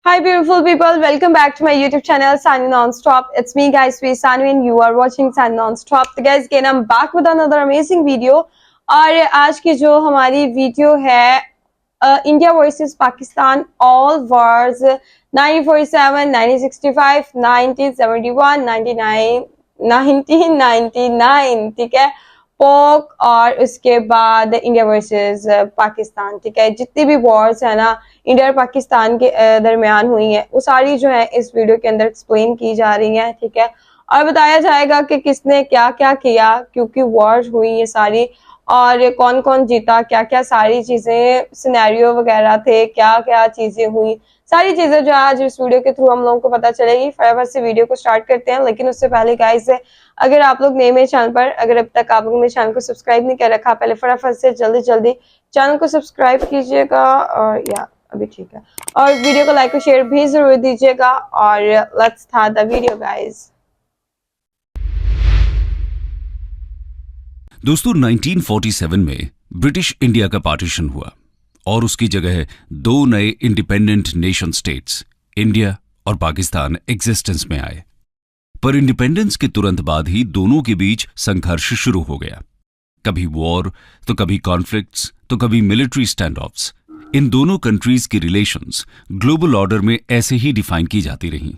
Hi beautiful people, welcome back to my YouTube channel Sanu Nonstop. It's me guys, we Sanu and you are watching Sanu Nonstop. तो guys again I'm back with another amazing video और आज की जो हमारी video है India versus Pakistan all wars 1947, 1965, 1971, 1999 ठीक है पोक और उसके बाद इंडिया वर्सेस पाकिस्तान ठीक है जितनी भी वॉर्स है ना इंडिया और पाकिस्तान के दरमियान हुई है वो सारी जो है इस वीडियो के अंदर एक्सप्लेन की जा रही है ठीक है और बताया जाएगा कि किसने क्या क्या किया क्योंकि वॉर्स हुई ये सारी और कौन कौन जीता क्या क्या सारी चीजें सिनेरियो वगैरह थे क्या क्या चीजें हुई सारी चीजें जो आज इस वीडियो के थ्रू हम लोगों को पता चलेगी। फटाफट से वीडियो को स्टार्ट करते हैं, लेकिन उससे पहले गाइस अगर आप लोग नए मेरे चैनल पर अगर अब तक आप लोग मेरे चैनल को सब्सक्राइब नहीं कर रखा पहले फटाफट से जल्दी चैनल को सब्सक्राइब कीजिएगा और या अभी ठीक है और वीडियो को लाइक और शेयर भी जरूर दीजिएगा और let's start the video guys. दोस्तों 1947 में ब्रिटिश इंडिया का पार्टीशन हुआ और उसकी जगह दो नए इंडिपेंडेंट नेशन स्टेट्स इंडिया और पाकिस्तान एग्जिस्टेंस में आए। पर इंडिपेंडेंस के तुरंत बाद ही दोनों के बीच संघर्ष शुरू हो गया, कभी वॉर तो कभी कॉन्फ्लिक्ट्स तो कभी मिलिट्री स्टैंड ऑफ्स। इन दोनों कंट्रीज की रिलेशंस ग्लोबल ऑर्डर में ऐसे ही डिफाइन की जाती रहीं।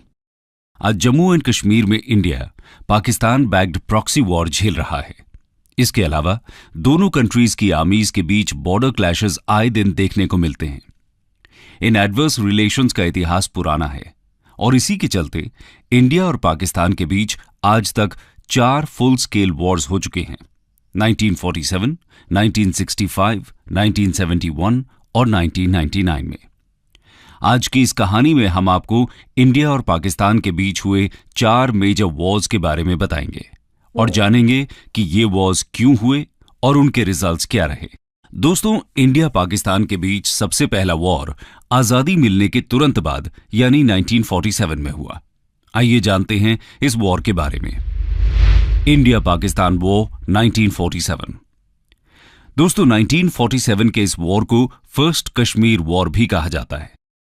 आज जम्मू एंड कश्मीर में India Pakistan backed proxy war झेल रहा है। इसके अलावा दोनों कंट्रीज की आर्मीज के बीच बॉर्डर क्लैशेस आए दिन देखने को मिलते हैं। इन एडवर्स रिलेशंस का इतिहास पुराना है और इसी के चलते इंडिया और पाकिस्तान के बीच आज तक 4 फुल स्केल वॉर्स हो चुके हैं, 1947, 1965, 1971 और 1999 में। आज की इस कहानी में हम आपको इंडिया और पाकिस्तान के बीच हुए 4 मेजर वॉर्स के बारे में बताएंगे और जानेंगे कि ये वॉर्स क्यों हुए और उनके रिजल्ट्स क्या रहे। दोस्तों, इंडिया पाकिस्तान के बीच सबसे पहला वॉर आजादी मिलने के तुरंत बाद यानी 1947 में हुआ। आइए जानते हैं इस वॉर के बारे में। India Pakistan war 1947। दोस्तों 1947 के इस वॉर को फर्स्ट कश्मीर वॉर भी कहा जाता है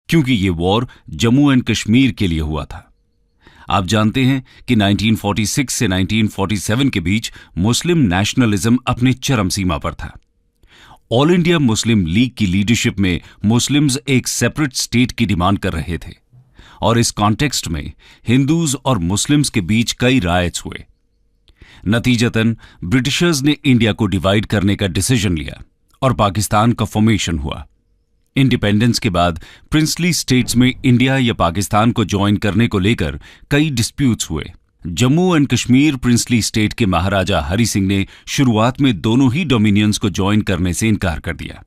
क्योंकि ये वॉर जम्मू एंड कश्मीर के लिए हुआ था। आप जानते हैं कि 1946 से 1947 के बीच मुस्लिम नेशनलिज्म अपने चरम सीमा पर था। ऑल इंडिया मुस्लिम लीग की लीडरशिप में मुस्लिम्स एक सेपरेट स्टेट की डिमांड कर रहे थे और इस कॉन्टेक्स्ट में हिंदूज और मुस्लिम्स के बीच कई रायट्स हुए। नतीजतन ब्रिटिशर्स ने इंडिया को डिवाइड करने का डिसीजन लिया और पाकिस्तान का फॉर्मेशन हुआ। इंडिपेंडेंस के बाद प्रिंसली स्टेट्स में इंडिया या पाकिस्तान को ज्वाइन करने को लेकर कई डिस्प्यूट्स हुए। Jammu and Kashmir princely state के महाराजा हरि सिंह ने शुरुआत में दोनों ही डोमिनियंस को ज्वाइन करने से इनकार कर दिया।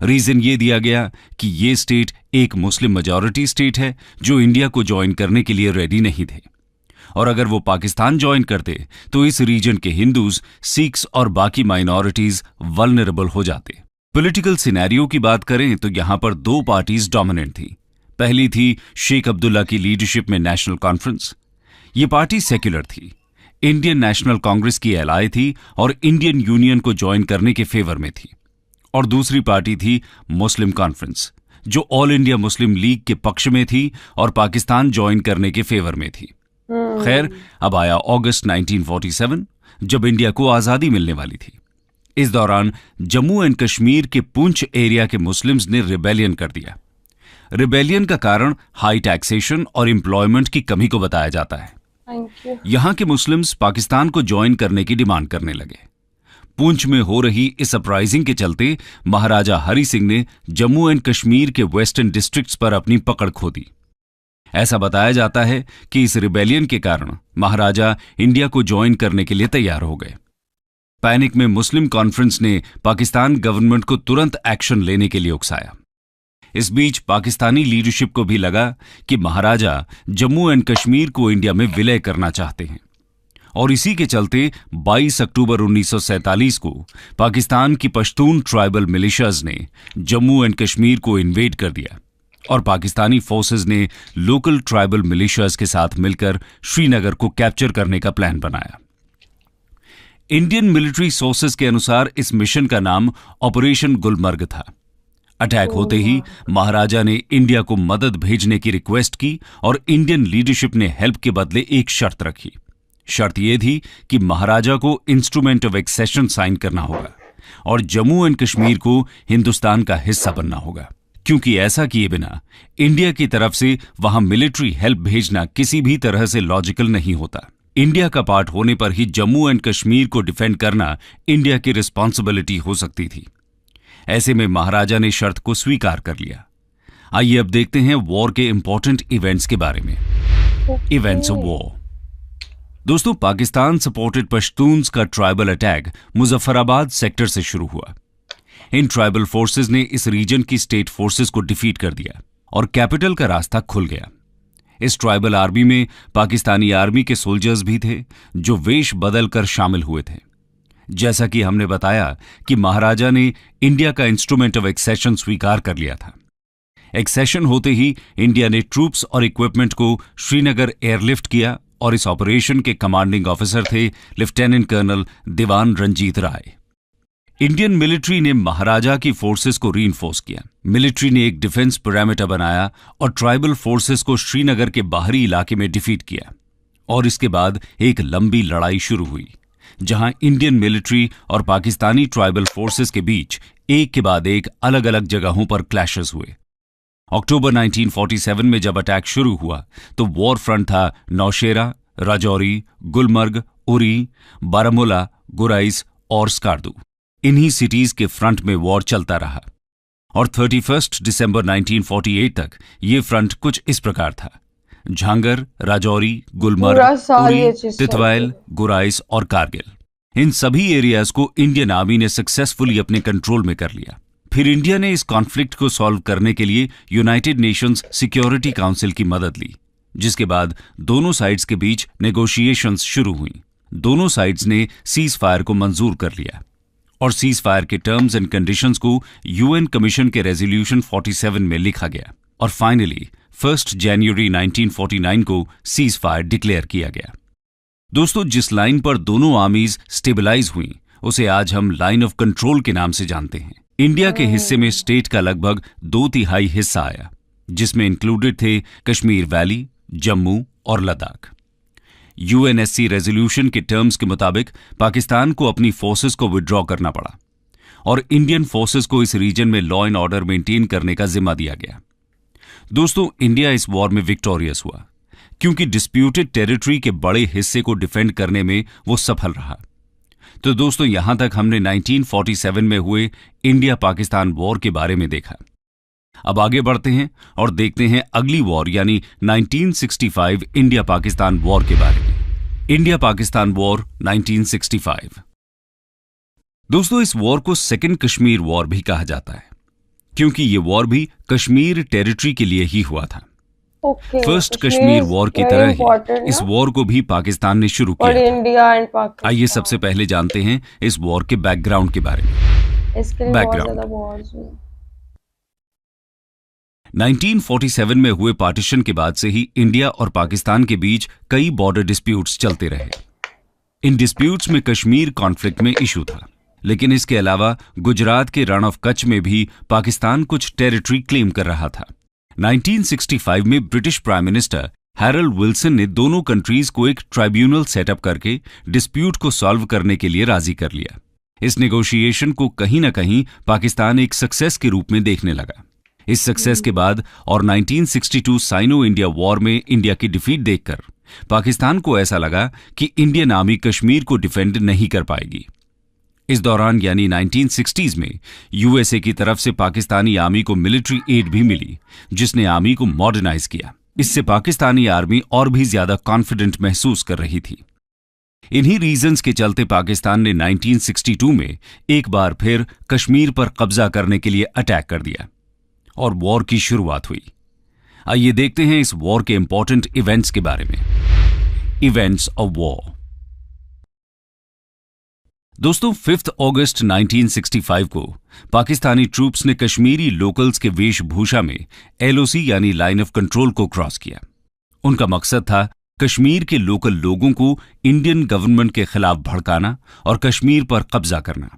रीजन ये दिया गया कि ये स्टेट एक मुस्लिम मेजॉरिटी स्टेट है जो इंडिया को ज्वाइन करने के लिए रेडी नहीं थे और अगर वो पाकिस्तान ज्वाइन करते तो इस रीजन के हिंदूज, सिख्स और बाकी माइनॉरिटीज वल्नरेबल हो जाते। पॉलिटिकल सिनेरियो की बात करें तो यहां पर 2 पार्टीज डोमिनेंट थी। पहली थी शेख अब्दुल्ला की लीडरशिप में नेशनल कॉन्फ्रेंस। ये पार्टी सेक्युलर थी, इंडियन नेशनल कांग्रेस की एलाय थी और इंडियन यूनियन को ज्वाइन करने के फेवर में थी। और दूसरी पार्टी थी मुस्लिम कॉन्फ्रेंस जो ऑल इंडिया मुस्लिम लीग के पक्ष में थी और पाकिस्तान ज्वाइन करने के फेवर में थी। खैर, अब आया अगस्त 1947 जब इंडिया को आजादी मिलने वाली थी। इस दौरान जम्मू एंड कश्मीर के पुंछ एरिया के मुस्लिम्स ने रिबेलियन कर दिया। रिबेलियन का कारण हाई टैक्सेशन और एम्प्लॉयमेंट की कमी को बताया जाता है। यहां के मुस्लिम्स पाकिस्तान को ज्वाइन करने की डिमांड करने लगे। पुंछ में हो रही इस अपराइजिंग के चलते महाराजा हरि सिंह ने जम्मू एंड कश्मीर के वेस्टर्न डिस्ट्रिक्ट्स पर अपनी पकड़ खो दी। ऐसा बताया जाता है कि इस रिबेलियन के कारण महाराजा इंडिया को ज्वाइन करने के लिए तैयार हो गए। पैनिक में मुस्लिम कॉन्फ्रेंस ने पाकिस्तान गवर्नमेंट को तुरंत एक्शन लेने के लिए उकसाया। इस बीच पाकिस्तानी लीडरशिप को भी लगा कि महाराजा जम्मू एंड कश्मीर को इंडिया में विलय करना चाहते हैं और इसी के चलते 22 अक्टूबर 1947 को पाकिस्तान की पश्तून ट्राइबल मिलिशियाज ने जम्मू एंड कश्मीर को इन्वेड कर दिया और पाकिस्तानी फोर्सेज ने लोकल ट्राइबल मिलिशियाज के साथ मिलकर श्रीनगर को कैप्चर करने का प्लान बनाया। इंडियन मिलिट्री सोर्सेज के अनुसार इस मिशन का नाम ऑपरेशन गुलमर्ग था। अटैक होते ही महाराजा ने इंडिया को मदद भेजने की रिक्वेस्ट की और इंडियन लीडरशिप ने हेल्प के बदले एक शर्त रखी। शर्त यह थी कि महाराजा को इंस्ट्रूमेंट ऑफ एक्सेशन साइन करना होगा और जम्मू एंड कश्मीर को हिंदुस्तान का हिस्सा बनना होगा, क्योंकि ऐसा किए बिना इंडिया की तरफ से वहां मिलिट्री हेल्प भेजना किसी भी तरह से लॉजिकल नहीं होता। इंडिया का पार्ट होने पर ही जम्मू एंड कश्मीर को डिफेंड करना इंडिया की रिस्पॉन्सिबिलिटी हो सकती थी। ऐसे में महाराजा ने शर्त को स्वीकार कर लिया। आइए अब देखते हैं वॉर के इंपॉर्टेंट इवेंट्स के बारे में। Events of war. दोस्तों, पाकिस्तान सपोर्टेड पश्तून्स का ट्राइबल अटैक मुजफ्फराबाद सेक्टर से शुरू हुआ। इन ट्राइबल फोर्सेस ने इस रीजन की स्टेट फोर्सेस को डिफीट कर दिया और कैपिटल का रास्ता खुल गया। इस ट्राइबल आर्मी में पाकिस्तानी आर्मी के सोल्जर्स भी थे जो वेश बदलकर शामिल हुए थे। जैसा कि हमने बताया कि महाराजा ने इंडिया का इंस्ट्रूमेंट ऑफ एक्सेशन स्वीकार कर लिया था। एक्सेशन होते ही इंडिया ने ट्रूप्स और इक्विपमेंट को श्रीनगर एयरलिफ्ट किया और इस ऑपरेशन के कमांडिंग ऑफिसर थे लेफ्टिनेंट कर्नल दीवान रंजीत राय। इंडियन मिलिट्री ने महाराजा की फोर्सेस को रीइंफोर्स किया। मिलिट्री ने एक डिफेंस पैरामीटर बनाया और ट्राइबल फोर्सेस को श्रीनगर के बाहरी इलाके में डिफीट किया और इसके बाद एक लंबी लड़ाई शुरू हुई, जहां इंडियन मिलिट्री और पाकिस्तानी ट्राइबल फोर्सेस के बीच एक के बाद एक अलग अलग जगहों पर क्लैशेस हुए। अक्टूबर 1947 में जब अटैक शुरू हुआ तो वॉर फ्रंट था नौशेरा, राजौरी, गुलमर्ग, उरी, बारामूला, गुराइस और स्कार्दू। इन्हीं सिटीज के फ्रंट में वॉर चलता रहा और 31 दिसंबर 1948 तक ये फ्रंट कुछ इस प्रकार था। झांगर, राजौरी, गुलमर्ग, उरी, तितवाइल, गुराइस और कारगिल, इन सभी एरियाज को इंडियन आर्मी ने सक्सेसफुली अपने कंट्रोल में कर लिया। फिर इंडिया ने इस कॉन्फ्लिक्ट को सॉल्व करने के लिए यूनाइटेड नेशंस सिक्योरिटी काउंसिल की मदद ली, जिसके बाद दोनों साइड्स के बीच नेगोशिएशंस शुरू हुई। दोनों साइड्स ने सीज फायर को मंजूर कर लिया और सीज फायर के टर्म्स एंड कंडीशंस को यूएन कमीशन के रेजोल्यूशन 47 में लिखा गया और फाइनली 1 जनवरी 1949 को सीज फायर डिक्लेयर किया गया। दोस्तों, जिस लाइन पर दोनों आर्मीज स्टेबलाइज हुई उसे आज हम लाइन ऑफ कंट्रोल के नाम से जानते हैं। इंडिया के हिस्से में स्टेट का लगभग 2/3 हिस्सा आया, जिसमें इंक्लूडेड थे कश्मीर वैली, जम्मू और लद्दाख। यूएनएससी रेजोल्यूशन के टर्म्स के मुताबिक पाकिस्तान को अपनी फोर्सेस को विड्रॉ करना पड़ा और इंडियन फोर्सेस को इस रीजन में लॉ एंड ऑर्डर मेंटेन करने का जिम्मा दिया गया। दोस्तों, इंडिया इस वॉर में विक्टोरियस हुआ क्योंकि डिस्प्यूटेड टेरिटरी के बड़े हिस्से को डिफेंड करने में वो सफल रहा। तो दोस्तों, यहां तक हमने 1947 में हुए इंडिया पाकिस्तान वॉर के बारे में देखा। अब आगे बढ़ते हैं और देखते हैं अगली वॉर यानी 1965 इंडिया पाकिस्तान वॉर के बारे में। India Pakistan war 1965। दोस्तों, इस वॉर को सेकेंड कश्मीर वॉर भी कहा जाता है क्योंकि ये वॉर भी कश्मीर टेरिटरी के लिए ही हुआ था। फर्स्ट कश्मीर वॉर की तरह ही इस वॉर को भी पाकिस्तान ने शुरू किया था। आइए सबसे पहले जानते हैं इस वॉर के बैकग्राउंड के बारे में। बैकग्राउंड 1947 में हुए पार्टीशन के बाद से ही इंडिया और पाकिस्तान के बीच कई बॉर्डर डिस्प्यूट्स चलते रहे। इन डिस्प्यूट्स में कश्मीर कॉन्फ्लिक्ट में इशू था, लेकिन इसके अलावा गुजरात के रण ऑफ कच्छ में भी पाकिस्तान कुछ टेरिटरी क्लेम कर रहा था। 1965 में British prime minister Harold Wilson ने दोनों कंट्रीज को एक ट्राइब्यूनल सेटअप करके डिस्प्यूट को सॉल्व करने के लिए राजी कर लिया। इस नेगोशिएशन को कहीं ना कहीं पाकिस्तान एक सक्सेस के रूप में देखने लगा। इस सक्सेस के बाद और 1962 साइनो इंडिया वॉर में इंडिया की डिफीट देखकर पाकिस्तान को ऐसा लगा कि इंडियन आर्मी कश्मीर को डिफेंड नहीं कर पाएगी। इस दौरान यानी 1960s में यूएसए की तरफ से पाकिस्तानी आर्मी को मिलिट्री एड भी मिली, जिसने आर्मी को मॉडर्नाइज किया। इससे पाकिस्तानी आर्मी और भी ज्यादा कॉन्फिडेंट महसूस कर रही थी। इन्हीं रीजंस के चलते पाकिस्तान ने 1962 में एक बार फिर कश्मीर पर कब्जा करने के लिए अटैक कर दिया और वॉर की शुरुआत हुई। आइए देखते हैं इस वॉर के इंपॉर्टेंट इवेंट्स के बारे में। Events of war. दोस्तों, 5 अगस्त 1965 को पाकिस्तानी ट्रूप्स ने कश्मीरी लोकल्स के वेशभूषा में एलओसी यानी लाइन ऑफ कंट्रोल को क्रॉस किया। उनका मकसद था कश्मीर के लोकल लोगों को इंडियन गवर्नमेंट के खिलाफ भड़काना और कश्मीर पर कब्जा करना।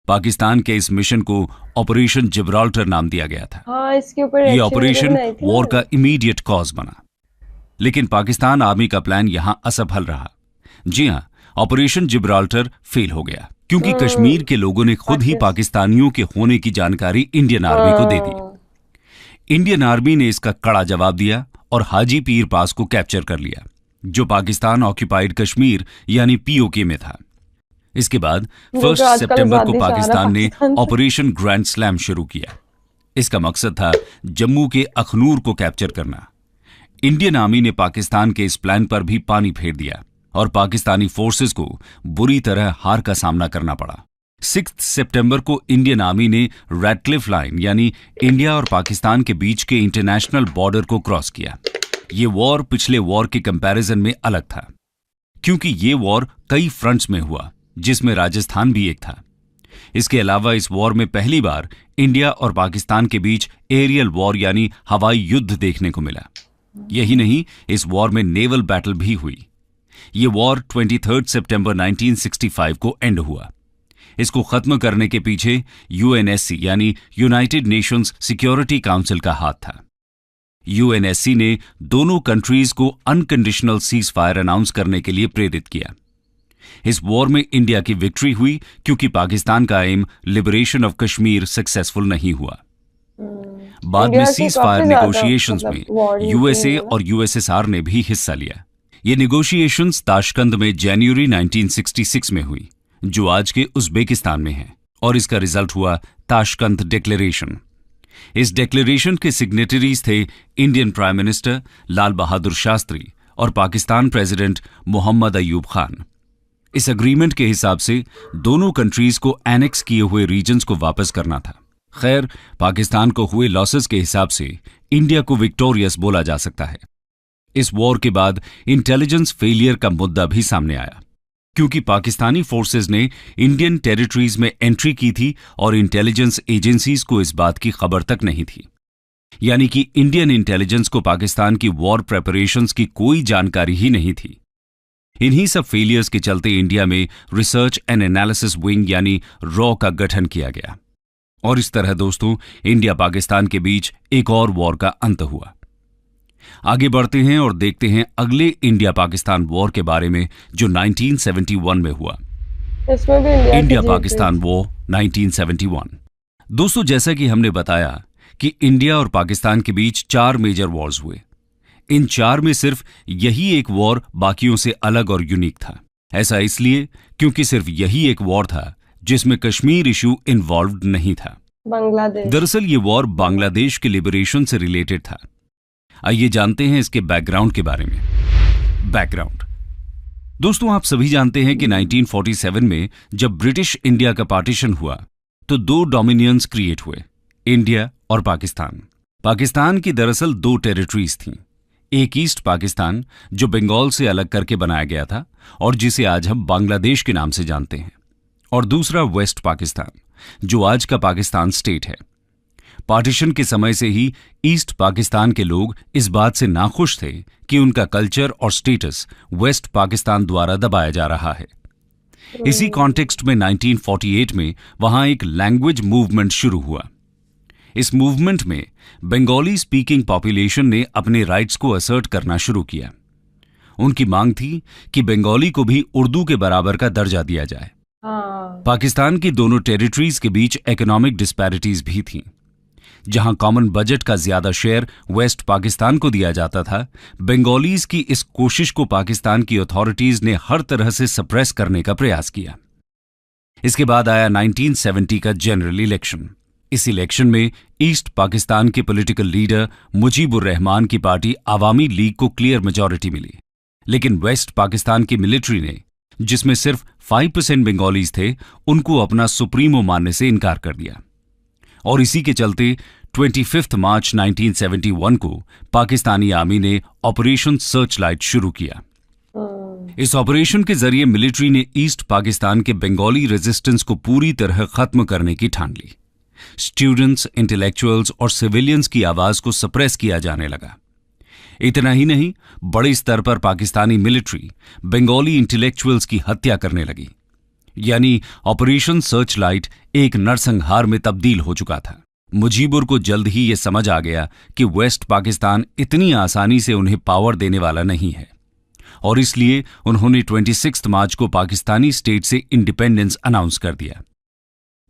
पाकिस्तान के इस मिशन को ऑपरेशन जिब्राल्टर नाम दिया गया था। हाँ, इसके ऊपर ये action ऑपरेशन बनाई थी ना वॉर का मैंने। इमीडिएट कॉज बना, लेकिन पाकिस्तान आर्मी का प्लान यहां असफल रहा। जी हां, ऑपरेशन जिब्राल्टर फेल हो गया क्योंकि कश्मीर के लोगों ने खुद ही पाकिस्तानियों के होने की जानकारी इंडियन आर्मी को दे दी। इंडियन आर्मी ने इसका कड़ा जवाब दिया और हाजी पीर पास को कैप्चर कर लिया, जो पाकिस्तान ऑक्यूपाइड कश्मीर यानी पीओके में था। इसके बाद जो 1 आजकल सितंबर को आजादी चाह रहा पाकिस्तान ने पाकिस्तान से। ऑपरेशन ग्रैंड स्लैम शुरू किया। इसका मकसद था जम्मू के अखनूर को कैप्चर करना। इंडियन आर्मी ने पाकिस्तान के इस प्लान पर भी पानी फेर दिया और पाकिस्तानी फोर्सेस को बुरी तरह हार का सामना करना पड़ा। 6 सितंबर को इंडियन आर्मी ने रैडक्लिफ लाइन यानी इंडिया और पाकिस्तान के बीच के इंटरनेशनल बॉर्डर को क्रॉस किया। ये वॉर पिछले वॉर के कंपैरिजन में अलग था, क्योंकि ये वॉर कई फ्रंट्स में हुआ, जिसमें राजस्थान भी एक था। इसके अलावा इस वॉर में पहली बार इंडिया और पाकिस्तान के बीच एरियल वॉर यानी हवाई युद्ध देखने को मिला। यही नहीं, इस वॉर में नेवल बैटल भी हुई। ये वॉर 23 सितंबर 1965 को एंड हुआ। इसको खत्म करने के पीछे यूएनएससी यानी यूनाइटेड नेशंस सिक्योरिटी काउंसिल का हाथ था। यूएनएससी ने दोनों कंट्रीज को अनकंडीशनल सीज फायर अनाउंस करने के लिए प्रेरित किया। इस वॉर में इंडिया की विक्ट्री हुई क्योंकि पाकिस्तान का aim liberation of Kashmir successful नहीं हुआ। बाद में इंडिया की सीज काफी फायर ज्यादा नेगोशिएशंस मतलब में war हुई यूएसए है। और यूएसएसआर ने भी हिस्सा लिया। ये नेगोशिएशंस ताशकंद में जनवरी 1966 में हुई, जो आज के उज्बेकिस्तान में है, और इसका रिजल्ट हुआ ताशकंद डिक्लेरेशन। इस डिक्लेरेशन के सिग्नेटरीज थे Indian prime minister Lal Bahadur Shastri और पाकिस्तान प्रेसिडेंट मोहम्मद अयूब खान। इस अग्रीमेंट के हिसाब से दोनों कंट्रीज को एनेक्स किए हुए रीजन्स को वापस करना था। खैर, पाकिस्तान को हुए लॉसेस के हिसाब से इंडिया को विक्टोरियस बोला जा सकता है। इस वॉर के बाद इंटेलिजेंस फेलियर का मुद्दा भी सामने आया, क्योंकि पाकिस्तानी फोर्सेस ने इंडियन टेरिटरीज में एंट्री की थी और इंटेलिजेंस एजेंसीज को इस बात की खबर तक नहीं थी। यानी कि इंडियन इंटेलिजेंस को पाकिस्तान की वॉर प्रेपरेशंस की कोई जानकारी ही नहीं थी। इन्हीं सब फेलियर्स के चलते इंडिया में रिसर्च एंड एनालिसिस विंग यानी रॉ का गठन किया गया, और इस तरह दोस्तों इंडिया पाकिस्तान के बीच एक और वॉर का अंत हुआ। आगे बढ़ते हैं और देखते हैं अगले इंडिया पाकिस्तान वॉर के बारे में, जो 1971 में हुआ। इसमें भी इंडिया इंडिया की पाकिस्तान वॉर 1971। दोस्तों, जैसा कि हमने बताया कि इंडिया और पाकिस्तान के बीच 4 मेजर वॉर्स हुए। इन 4 में सिर्फ यही एक वॉर बाकियों से अलग और यूनिक था। ऐसा इसलिए क्योंकि सिर्फ यही एक वॉर था जिसमें कश्मीर इशू इन्वॉल्व्ड नहीं था। बांग्लादेश। दरअसल ये वॉर बांग्लादेश के लिबरेशन से रिलेटेड था। आइए जानते हैं इसके बैकग्राउंड के बारे में। बैकग्राउंड दोस्तों, आप सभी जानते हैं कि 1947 में जब ब्रिटिश इंडिया का पार्टीशन हुआ तो 2 डोमिनियंस क्रिएट हुए, इंडिया और पाकिस्तान। पाकिस्तान की दरअसल 2 टेरिटरीज थीं। एक ईस्ट पाकिस्तान, जो बंगाल से अलग करके बनाया गया था और जिसे आज हम बांग्लादेश के नाम से जानते हैं, और दूसरा वेस्ट पाकिस्तान, जो आज का पाकिस्तान स्टेट है। पार्टीशन के समय से ही ईस्ट पाकिस्तान के लोग इस बात से नाखुश थे कि उनका कल्चर और स्टेटस वेस्ट पाकिस्तान द्वारा दबाया जा रहा है। इसी कॉन्टेक्स्ट में 1948 में वहां एक लैंग्वेज मूवमेंट शुरू हुआ। इस मूवमेंट में बंगाली स्पीकिंग पॉपुलेशन ने अपने राइट्स को असर्ट करना शुरू किया। उनकी मांग थी कि बंगाली को भी उर्दू के बराबर का दर्जा दिया जाए। पाकिस्तान की दोनों टेरिटरीज के बीच इकोनॉमिक डिस्पैरिटीज भी थीं। जहां कॉमन बजट का ज्यादा शेयर वेस्ट पाकिस्तान को दिया जाता था, बंगालीज की इस कोशिश को पाकिस्तान की अथॉरिटीज ने हर तरह से सप्रेस करने का प्रयास किया। इसके बाद आया 1970 का जनरल इलेक्शन। इस इलेक्शन में ईस्ट पाकिस्तान के पॉलिटिकल लीडर मुजीबुर रहमान की पार्टी आवामी लीग को क्लियर मेजॉरिटी मिली, लेकिन वेस्ट पाकिस्तान की मिलिट्री ने, जिसमें सिर्फ 5% बंगालीज थे, उनको अपना सुप्रीमो मानने से इनकार कर दिया। और इसी के चलते 25 मार्च 1971 को पाकिस्तानी आर्मी ने ऑपरेशन सर्चलाइट शुरू किया। इस ऑपरेशन के जरिए मिलिट्री ने ईस्ट पाकिस्तान के बंगाली रेजिस्टेंस को पूरी तरह खत्म करने की ठान ली। स्टूडेंट्स, इंटेलेक्चुअल्स और सिविलियंस की आवाज को सप्रेस किया जाने लगा। इतना ही नहीं, बड़े स्तर पर पाकिस्तानी मिलिट्री बंगाली इंटेलेक्चुअल्स की हत्या करने लगी। यानी ऑपरेशन सर्चलाइट एक नरसंहार में तब्दील हो चुका था। मुजीबुर को जल्द ही यह समझ आ गया कि वेस्ट पाकिस्तान इतनी आसानी से उन्हें पावर देने वाला नहीं है, और इसलिए उन्होंने 26 मार्च को पाकिस्तानी स्टेट से इंडिपेंडेंस अनाउंस कर दिया।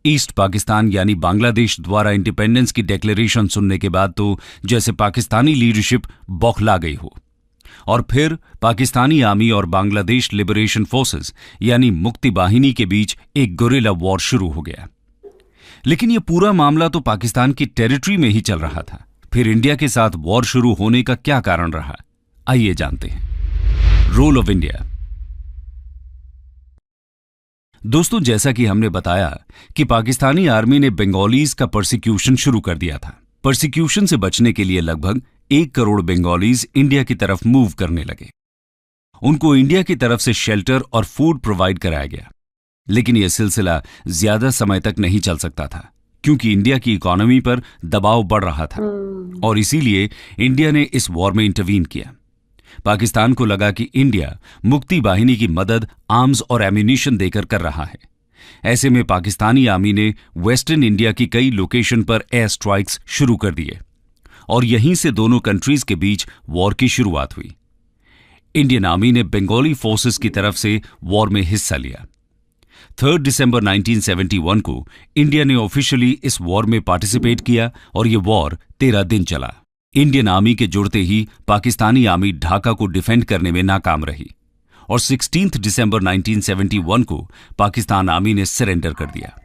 ईस्ट पाकिस्तान यानी बांग्लादेश द्वारा इंडिपेंडेंस की डिक्लेरेशन सुनने के बाद तो जैसे पाकिस्तानी लीडरशिप बौखला गई हो, और फिर पाकिस्तानी आर्मी और बांग्लादेश लिबरेशन फोर्सेस यानी मुक्ति बाहिनी के बीच एक गुरिल्ला वॉर शुरू हो गया। लेकिन यह पूरा मामला तो पाकिस्तान की टेरिटरी में ही चल रहा था, फिर इंडिया के साथ वॉर शुरू होने का क्या कारण रहा, आइए जानते हैं। Role of India. दोस्तों, जैसा कि हमने बताया कि पाकिस्तानी आर्मी ने बंगालीज का परसिक्यूशन शुरू कर दिया था। परसिक्यूशन से बचने के लिए लगभग 1 करोड़ बंगालीज इंडिया की तरफ मूव करने लगे। उनको इंडिया की तरफ से शेल्टर और फूड प्रोवाइड कराया गया, लेकिन यह सिलसिला ज्यादा समय तक नहीं चल सकता था, क्योंकि इंडिया की इकोनॉमी पर दबाव बढ़ रहा था, और इसीलिए इंडिया ने इस वॉर में इंटरवीन किया। पाकिस्तान को लगा कि इंडिया मुक्ति बाहिनी की मदद आर्म्स और एम्यूनिशन देकर कर रहा है। ऐसे में पाकिस्तानी आर्मी ने वेस्टर्न इंडिया की कई लोकेशन पर एयर स्ट्राइक्स शुरू कर दिए, और यहीं से दोनों कंट्रीज के बीच वॉर की शुरुआत हुई। इंडियन आर्मी ने बंगाली फोर्सेस की तरफ से वॉर में हिस्सा लिया। 3 दिसंबर 1971 को इंडिया ने ऑफिशियली इस वॉर में पार्टिसिपेट किया, और यह वॉर 13 दिन चला। इंडियन आर्मी के जुड़ते ही पाकिस्तानी आर्मी ढाका को डिफेंड करने में नाकाम रही, और 16 दिसंबर 1971 को पाकिस्तान आर्मी ने सरेंडर कर दिया।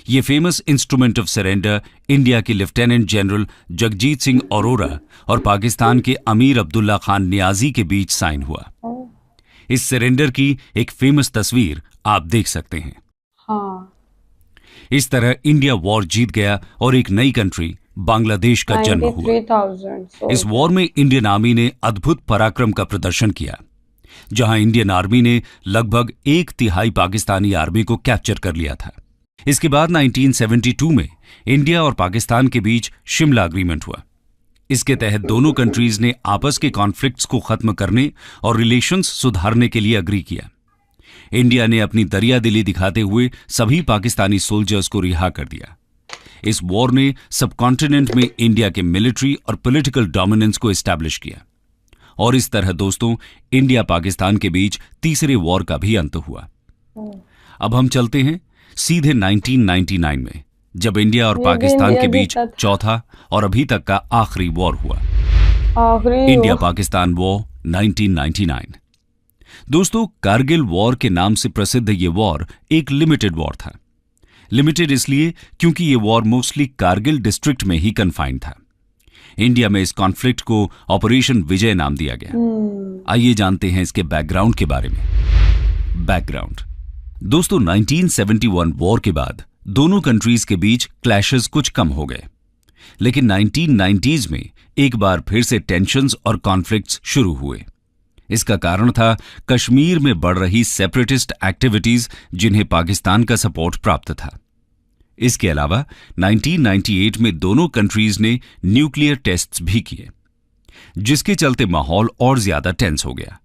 यह famous instrument of surrender India के लेफ्टिनेंट जनरल जगजीत सिंह अरोरा और पाकिस्तान के अमीर अब्दुल्ला खान नियाजी के बीच साइन हुआ। इस सरेंडर की एक फेमस तस्वीर आप देख सकते हैं। हाँ। इस तरह इंडिया वॉर जीत गया और एक नई कंट्री बांग्लादेश का जन्म हुआ। 93,000 इस वॉर में इंडियन आर्मी ने अद्भुत पराक्रम का प्रदर्शन किया, जहां इंडियन आर्मी ने लगभग 1/3 पाकिस्तानी आर्मी को कैप्चर कर लिया था। इसके बाद 1972 में इंडिया और पाकिस्तान के बीच शिमला एग्रीमेंट हुआ। इसके तहत दोनों कंट्रीज ने आपस के कॉन्फ्लिक्ट्स को खत्म करने और रिलेशंस सुधारने के लिए अग्री किया। इंडिया ने अपनी दरियादिली दिखाते हुए सभी पाकिस्तानी सोल्जर्स को रिहा कर दिया। इस वॉर ने सब कॉन्टिनेंट में इंडिया के मिलिट्री और पॉलिटिकल डोमिनेंस को एस्टैब्लिश किया, और इस तरह दोस्तों इंडिया पाकिस्तान के बीच तीसरे वॉर का भी अंत हुआ। अब हम चलते हैं सीधे 1999 में, जब इंडिया और पाकिस्तान के बीच चौथा और अभी तक का आखिरी वॉर हुआ, इंडिया पाकिस्तान वॉर 1999। दोस्तों, कारगिल वॉर के नाम से प्रसिद्ध ये वॉर एक लिमिटेड वॉर था। लिमिटेड इसलिए क्योंकि ये वॉर मोस्टली कारगिल डिस्ट्रिक्ट में ही कन्फाइंड था। इंडिया में इस कॉन्फ्लिक्ट को ऑपरेशन विजय नाम दिया गया। आइए जानते हैं इसके बैकग्राउंड के बारे में। बैकग्राउंड। दोस्तों, 1971 वॉर के बाद दोनों कंट्रीज के बीच क्लैशेस कुछ कम हो गए, लेकिन 1990s में एक बार फिर से टेंशन्स और कॉन्फ्लिक्ट्स शुरू हुए। इसका कारण था कश्मीर में बढ़ रही सेपरेटिस्ट एक्टिविटीज, जिन्हें पाकिस्तान का सपोर्ट प्राप्त था। इसके अलावा 1998 में दोनों कंट्रीज ने न्यूक्लियर टेस्ट्स भी किए, जिसके चलते माहौल और ज्यादा टेंस हो गया।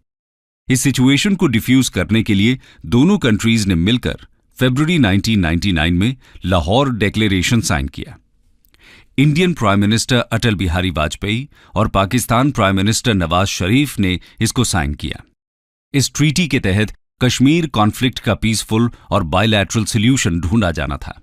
इस सिचुएशन को डिफ्यूज करने के लिए दोनों कंट्रीज ने मिलकर फरवरी 1999 में लाहौर डिक्लेरेशन साइन किया। Indian prime minister Atal Bihari Vajpayee और पाकिस्तान प्राइम मिनिस्टर नवाज शरीफ ने इसको साइन किया। इस ट्रीटी के तहत कश्मीर कॉन्फ्लिक्ट का पीसफुल और बायलैटरल सॉल्यूशन ढूंढा जाना था।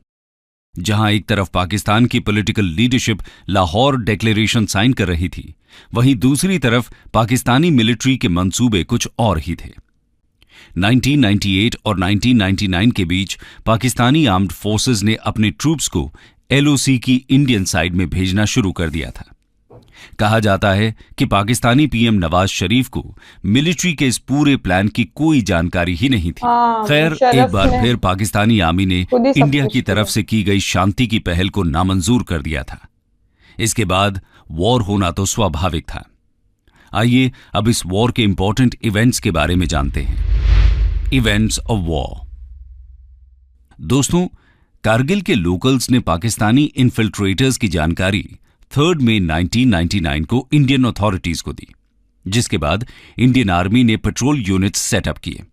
जहां एक तरफ पाकिस्तान की political leadership Lahore declaration sign कर रही थी, वहीं दूसरी तरफ पाकिस्तानी मिलिट्री के मंसूबे कुछ और ही थे। 1998 और 1999 के बीच पाकिस्तानी आर्म्ड फोर्सेस ने अपने ट्रूप्स को एलओसी की इंडियन साइड में भेजना शुरू कर दिया था। कहा जाता है कि पाकिस्तानी पीएम नवाज शरीफ को मिलिट्री के इस पूरे प्लान की कोई जानकारी ही नहीं थी। खैर, एक बार फिर पाकिस्तानी आर्मी ने इंडिया की तरफ से की गई शांति की पहल को नामंजूर कर दिया था। इसके बाद वॉर होना तो स्वाभाविक था। आइए अब इस वॉर के इंपॉर्टेंट इवेंट्स के बारे में जानते हैं। Events of war. दोस्तों, कारगिल के लोकल्स ने पाकिस्तानी इन्फिल्ट्रेटर्स की जानकारी 3 मई 1999 को इंडियन अथॉरिटीज को दी, जिसके बाद इंडियन आर्मी ने पेट्रोल यूनिट्स सेटअप किए।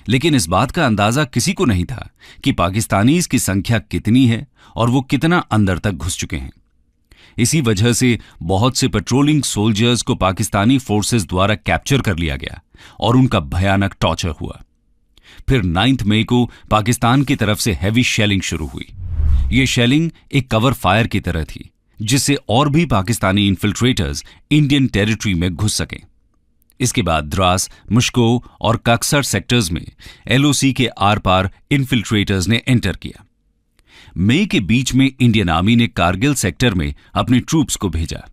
लेकिन इस बात का अंदाजा किसी को नहीं था कि पाकिस्तानीज की संख्या कितनी है और वो कितना अंदर तक घुस चुके हैं। इसी वजह से बहुत से पेट्रोलिंग सोल्जर्स को पाकिस्तानी फोर्सेस द्वारा कैप्चर कर लिया गया और उनका भयानक टॉर्चर हुआ। फिर 9 मई को पाकिस्तान की तरफ से हैवी शेलिंग शुरू हुई। यह शेलिंग एक कवर फायर की तरह थी, जिससे और भी पाकिस्तानी इन्फिल्ट्रेटर्स इंडियन टेरिटरी में घुस सकें। इसके बाद द्रास, मुश्को और कक्सर सेक्टर्स में एलओसी के आर पार इन्फिल्ट्रेटर्स ने एंटर किया। मई के बीच में इंडियन आर्मी ने कारगिल सेक्टर में अपने ट्रूप्स को भेजा।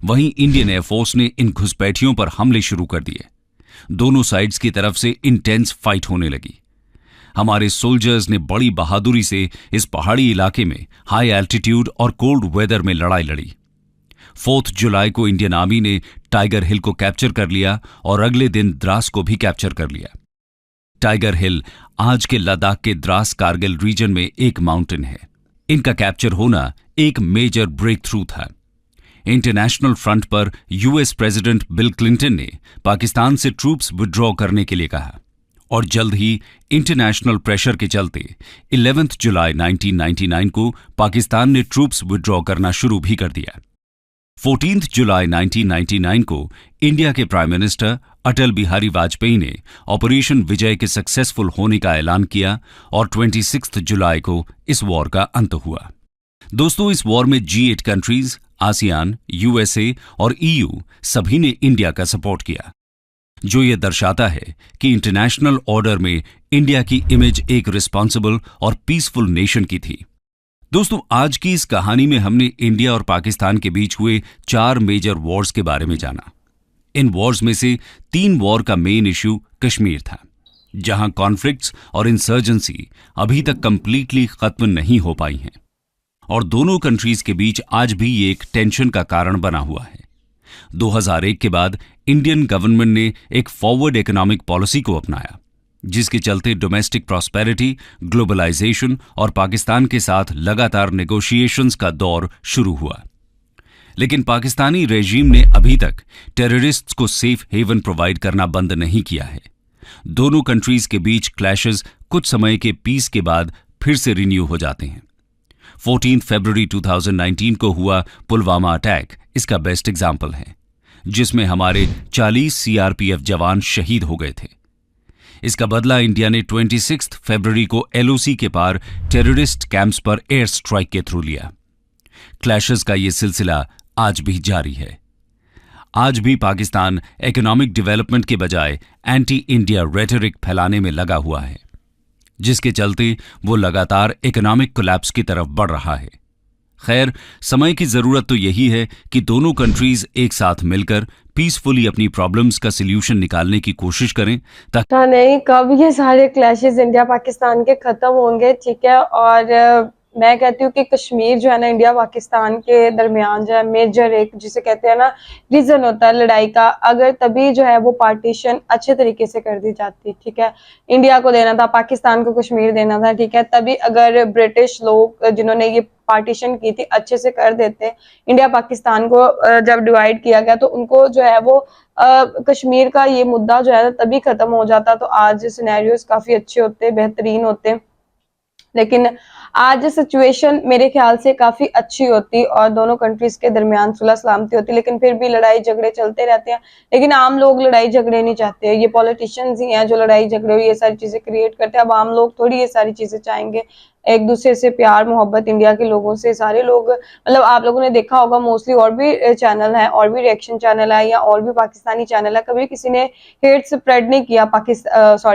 वहीं इंडियन एयरफोर्स ने इन घुसपैठियों पर हमले शुरू कर दिए। दोनों साइड्स की तरफ से इंटेंस फाइट होने लगी। हमारे सोल्जर्स ने बड़ी बहादुरी से इस पहाड़ी इलाके में हाई एल्टीट्यूड और कोल्ड वेदर में लड़ाई लड़ी। 4 जुलाई को इंडियन आर्मी ने टाइगर हिल को कैप्चर कर लिया और अगले दिन द्रास को भी कैप्चर कर लिया। टाइगर हिल आज के लद्दाख के द्रास कारगिल रीजन में एक माउंटेन है। इनका कैप्चर होना एक मेजर ब्रेक थ्रू था। इंटरनेशनल फ्रंट पर यूएस प्रेसिडेंट बिल क्लिंटन ने पाकिस्तान से ट्रूप्स विड्रॉ करने के लिए कहा और जल्द ही इंटरनेशनल प्रेशर के चलते 11 जुलाई 1999 को पाकिस्तान ने ट्रूप्स विड्रॉ करना शुरू भी कर दिया। 14 जुलाई 1999 को इंडिया के प्राइम मिनिस्टर अटल बिहारी वाजपेयी ने ऑपरेशन विजय के सक्सेसफुल होने का ऐलान किया और 26 जुलाई को इस वॉर का अंत हुआ। दोस्तों, इस वॉर में G8 कंट्रीज, आसियान, यूएसए और ईयू सभी ने इंडिया का सपोर्ट किया, जो यह दर्शाता है कि इंटरनेशनल ऑर्डर में इंडिया की इमेज एक रिस्पॉन्सिबल और पीसफुल नेशन की थी। दोस्तों, आज की इस कहानी में हमने इंडिया और पाकिस्तान के बीच हुए 4 मेजर वॉर्स के बारे में जाना। इन वॉर्स में से 3 वॉर का मेन इश्यू कश्मीर था, जहां कॉन्फ्लिक्ट्स और इंसर्जेंसी अभी तक कंप्लीटली खत्म नहीं हो पाई हैं और दोनों कंट्रीज के बीच आज भी ये एक टेंशन का कारण बना हुआ है। 2001 के बाद इंडियन गवर्नमेंट ने एक फॉरवर्ड इकोनॉमिक पॉलिसी को अपनाया, जिसके चलते डोमेस्टिक प्रॉस्पेरिटी, ग्लोबलाइजेशन और पाकिस्तान के साथ लगातार नेगोशिएशंस का दौर शुरू हुआ। लेकिन पाकिस्तानी रेजीम ने अभी तक टेररिस्ट्स को सेफ हेवन प्रोवाइड करना बंद नहीं किया है। दोनों कंट्रीज के बीच क्लैशेस कुछ समय के पीस के बाद फिर से रिन्यू हो जाते हैं। 14 फरवरी 2019 को हुआ पुलवामा अटैक इसका बेस्ट एग्जाम्पल है, जिसमें हमारे 40 सीआरपीएफ जवान शहीद हो गए थे। इसका बदला इंडिया ने 26 फरवरी को एलओसी के पार टेररिस्ट कैंप्स पर एयर स्ट्राइक के थ्रू लिया। क्लैशेस का यह सिलसिला आज भी जारी है। आज भी पाकिस्तान इकोनॉमिक डेवलपमेंट के बजाय एंटी इंडिया रेटरिक फैलाने में लगा हुआ है, जिसके चलते वो लगातार इकोनॉमिक कोलैप्स की तरफ बढ़ रहा है। खैर, समय की जरूरत तो यही है कि दोनों कंट्रीज एक साथ मिलकर पीसफुली अपनी प्रॉब्लम्स का सॉल्यूशन निकालने की कोशिश करें, पता नहीं कब ये सारे क्लैशेस इंडिया पाकिस्तान के खत्म होंगे, ठीक है। और मैं कहती हूँ कि कश्मीर जो है ना, इंडिया पाकिस्तान के दरमियान जो है मेजर एक जिसे कहते हैं ना रीजन होता है लड़ाई का। अगर तभी जो है वो पार्टीशन अच्छे तरीके से कर दी जाती, ठीक है। इंडिया को देना था, पाकिस्तान को कश्मीर देना था, ठीक है। तभी अगर ब्रिटिश लोग जिन्होंने ये पार्टीशन की थी अच्छे से कर देते, इंडिया पाकिस्तान को जब डिवाइड किया गया तो उनको जो है वो कश्मीर का ये मुद्दा जो है तभी खत्म हो जाता, तो आज सिनेरियोस काफी अच्छे होते, बेहतरीन होते। लेकिन आज सिचुएशन मेरे ख्याल से काफी अच्छी होती और दोनों कंट्रीज के दरमियान सुलह सलामती होती, लेकिन फिर भी लड़ाई झगड़े चलते रहते हैं। लेकिन आम लोग लड़ाई झगड़े नहीं चाहते, ये पॉलिटिशियंस ही हैं जो लड़ाई झगड़े ये सारी चीजें क्रिएट करते हैं। अब आम लोग थोड़ी ये सारी चीजें चाहेंगे, एक दूसरे से प्यार मोहब्बत इंडिया के लोगों से सारे लोग, मतलब आप लोगों ने देखा होगा मोस्टली और भी चैनल है, और भी रिएक्शन चैनल है या और भी पाकिस्तानी चैनल है, कभी किसी ने हेट स्प्रेड नहीं किया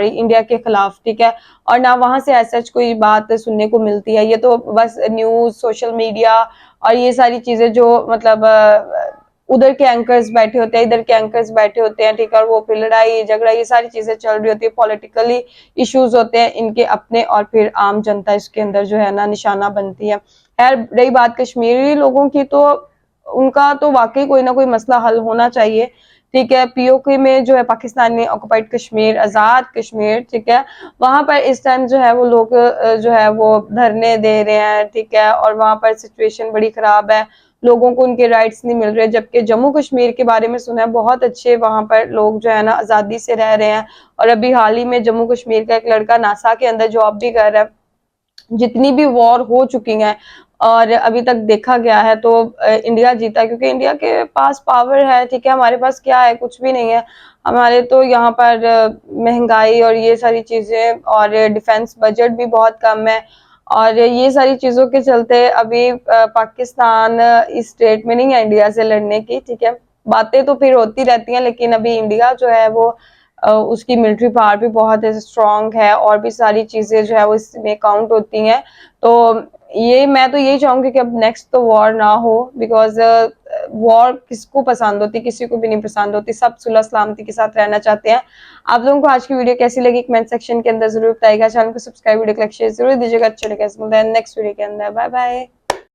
इंडिया के खिलाफ, ठीक है। और ना वहां से ऐसा कोई बात सुनने को मिलती है। ये तो बस न्यूज, सोशल मीडिया और ये सारी चीजें जो मतलब उधर के एंकर्स बैठे होते हैं, इधर के एंकर्स बैठे होते हैं, ठीक है। और वो फिर लड़ाई झगड़ा ये सारी चीजें चल रही होती है, पॉलिटिकली इश्यूज होते हैं इनके अपने, और फिर आम जनता इसके अंदर जो है ना निशाना बनती है। खैर, रही बात कश्मीरी लोगों की, तो उनका तो वाकई कोई ना कोई मसला हल होना चाहिए, ठीक है। पीओके में जो है पाकिस्तान ने ऑक्युपाइड कश्मीर, आजाद कश्मीर, ठीक है, वहां पर इस टाइम जो है वो लोग जो है वो धरने दे रहे हैं, ठीक है। और वहां पर सिचुएशन बड़ी खराब है, लोगों को उनके राइट्स नहीं मिल रहे, जबकि जम्मू कश्मीर के बारे में सुना है बहुत अच्छे वहां पर लोग जो है ना आजादी से रह रहे हैं। और अभी हाल ही में जम्मू कश्मीर का एक लड़का नासा के अंदर जॉब भी कर रहा है। जितनी भी वॉर हो चुकी हैं और अभी तक देखा गया है तो इंडिया जीता, क्योंकि इंडिया के पास पावर है। ठीक है, हमारे पास क्या है, कुछ भी नहीं है। हमारे तो यहाँ पर महंगाई और ये सारी चीजें और डिफेंस बजट भी बहुत कम है, और ये सारी चीजों के चलते अभी पाकिस्तान इस स्टेट में नहीं है इंडिया से लड़ने की। ठीक है, बातें तो फिर होती रहती हैं, लेकिन अभी इंडिया जो है वो उसकी मिलिट्री पावर भी बहुत स्ट्रांग है और भी सारी चीजें जो है वो इसमें काउंट होती हैं। तो ये मैं तो यही चाहूंगी कि अब नेक्स्ट तो वॉर ना हो, बिकॉज वॉर किसको पसंद होती, किसी को भी नहीं पसंद होती, सब सुलह सलामती के साथ रहना चाहते हैं। आप लोगों को आज की वीडियो कैसी लगी कमेंट सेक्शन के अंदर जरूर बताइएगा। चैनल को सब्सक्राइब, वीडियो को लाइक शेयर जरूर दीजिएगा। अच्छा लगे नेक्स्ट वीडियो के अंदर। Bye bye.